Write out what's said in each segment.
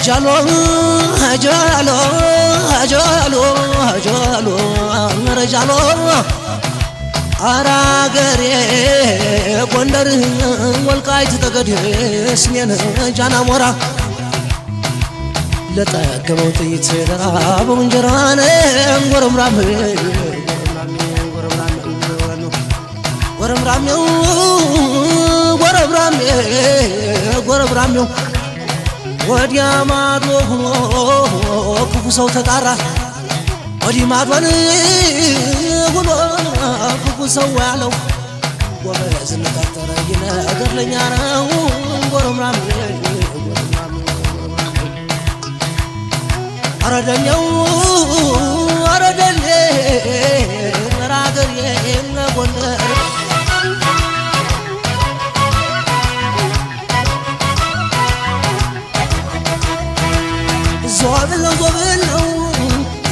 جالو جالو جالو جالو رجالو አራገሬ ጎንደር ወልቃይት ጠገዴ ስሜን ጃና ሞራ ለጠገበው ጥይት ለራበው እንጀራን ወረምራም ወረምራም ወረምራም ወዲያ ማዶ ሆኖ ክፉ ሰው ተጣራ ወዲህ ማዶን ሆኖ ክፉ ሰው ያለው ጎበዝ ነጠረ ይነገር ለኛ ነው ወረምራም አረደኛው አረደለ ራገር የጎንደር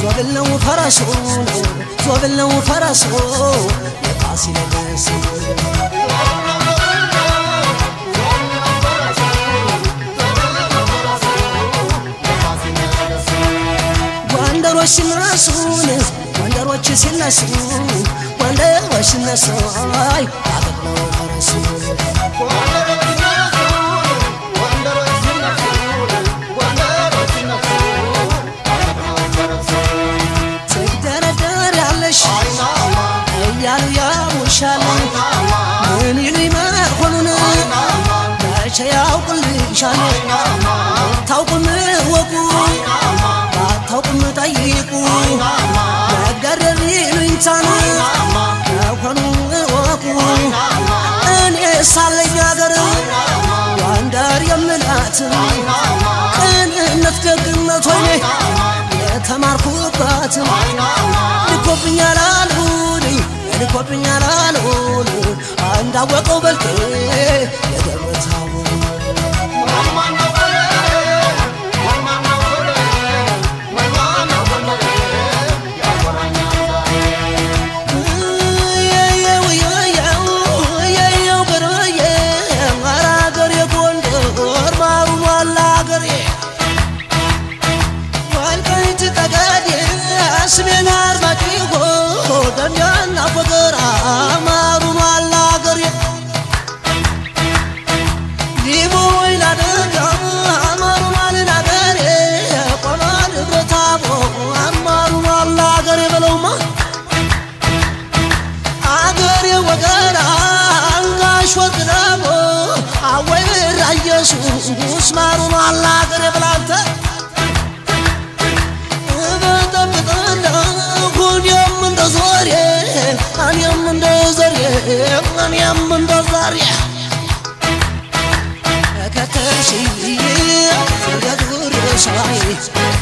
ዞብለው ፈረሱ ዞብለው ፈረሱ የፋሲለደስ ወንደሮች ሲነሱን ወንደሮች ሲነሱ ወንደሮች ሲነሱ አይ አጥቅለው ፈረሱ እያሉ ያሙሻል ምን ይሉኝ መሆኑን መቼ ያውቁልሻል ታውቁም ወቁ ባታውቁም ጠይቁ መገረር ይሉኝታን መሆኑ ወቁ እኔ ሳለኝ አገር ጎንደር የምላት ቅንነት ደግነት ሆይ የተማርኩባት ልኮብኛል አሉኝ ልኮብኛል አሉኝ እንዳወቀው በልቄ የደብረታቦር ስሜን አርማጭሆ ደንዳና ወገራ ማሩ ማላገር ሊቦ ወይላደጋ ማሩ ማላገር ቆማ ደብረታቦር ማሩ ማላገር በለውማ አገር ወገራ አንጋሽ ወጥራቦ አወይ ኢየሱስ ማሩ ማላገር በላንተ أنيم من دزاري كتشي تقدر شاي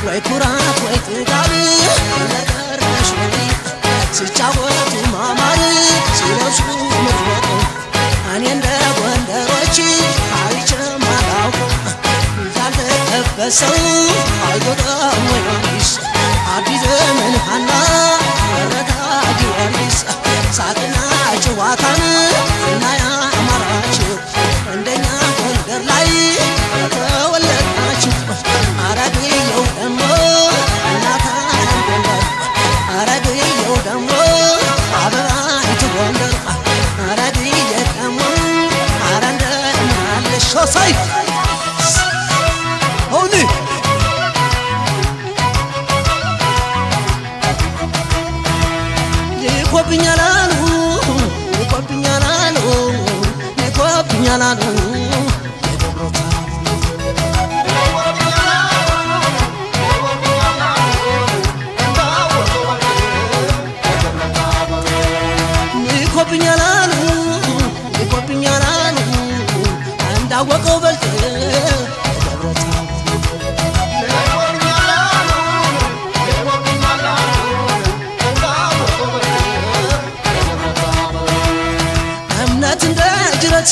ويكورات ويتداري لدرش ولي سيجاوت ماماري سيلبسو مفوق أني اندى وندروشي عايش مالاو يالك بسو عيقودام ويونيس عدي زمن حنا ورد ጊዮርጊስ ሳቅና ጨዋታን እናያ አማራችሁ እንደኛ ጎንደር ላይ ተወለዳችሁ አረግየው ደሞ እናታን ጎንደር አረግየው ደሞ አበባይቱ ጎንደር አረግየ ደሞ አረንደ ማለሽ ሶሳይ ሆኒ ይቆብኛላሉ ይቆብኛላሉ እንዳወቀው በልጤ እምነት እንደ ጅረት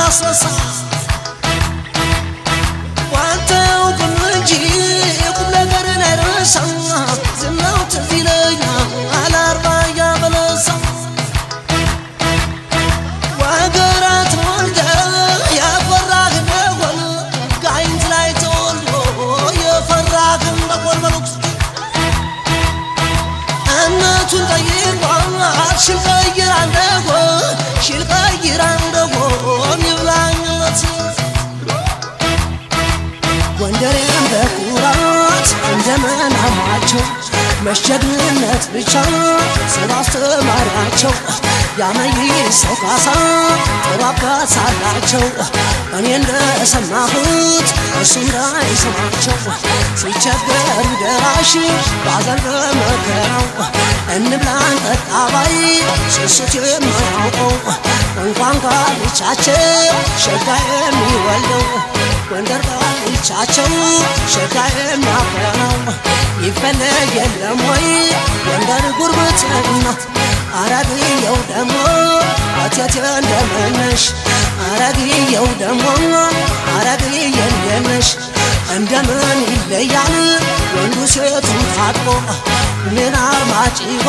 ያስረሳ ዋንተው ጉንጂ ቁም ነገርን አይረሳ ዝናው ትዝ ይለኛል አላርባ ያበለሳ ወገራት ወልደ ያፈራህ እንደሆነ ጋይንት ላይ ተወልዶ የፈራህ እንደሆነ እነቱን ጠይቋል ሽልቀይር እንደሆን ሽልቀይር እንደሆን ይብላኝለት ጎንደሬን በኩራት እንደመናማቸው መሸግነት ብቻ ስላስተማራቸው ያመይሰው ካሳ ጥሩ አባት አላቸው እኔ እንደሰማሁት እሱ እንዳይሰማቸው ሲቸገር ደራሽ ባዘን በመከራው እንብላን ጠጣ ባይ ስሱት የማያውቀው እንኳን ጋብቻቸው ሸጋ የሚወልደው ጎንደር ጋብቻቸው ሸጋ የሚያፈራው ይፈለግ የለም ወይ ጎንደር ጉርብትና አረግየው ደሞ አቴቴ እንደምነሽ አረግየው ደሞ አረግየ እንደምነሽ እንደምን ይለያል ወንዱ ሴቱን ታጥቆ ምን አርማጭሆ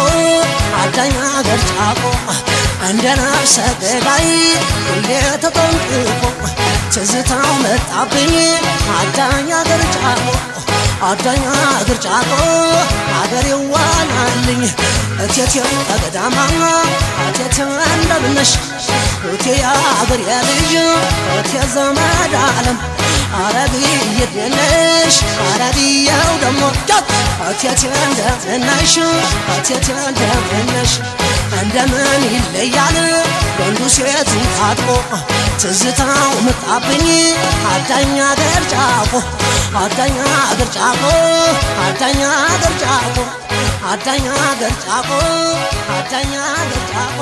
አዳኛ ገርጫቆ እንደ ነፍሰ ገዳይ ሁሌ ተጠንቅቆ ትዝታው መጣብኝ አዳኛ ገርጫቆ አዳኛ ገርጫቆ አገር ይዋናልኝ እቴቴው ተገዳማ እቴቴ እንደምነሽ እቴ አገር የልጅ እቴ ዘመድ ዓለም አረግዬ ደነሽ አረግየው ደሞ እቴቴ እንደምነሽ እቴቴ እንደምነሽ እንደምን ይለያል ወንዱ ሴቱን ታጥቆ ትዝታው መጣብኝ አዳኛ ገርጫቆ አዳኛ ገርጫቆ አዳኛ ገርጫቆ አዳኛ ገርጫቆ አዳኛ ገርጫቆ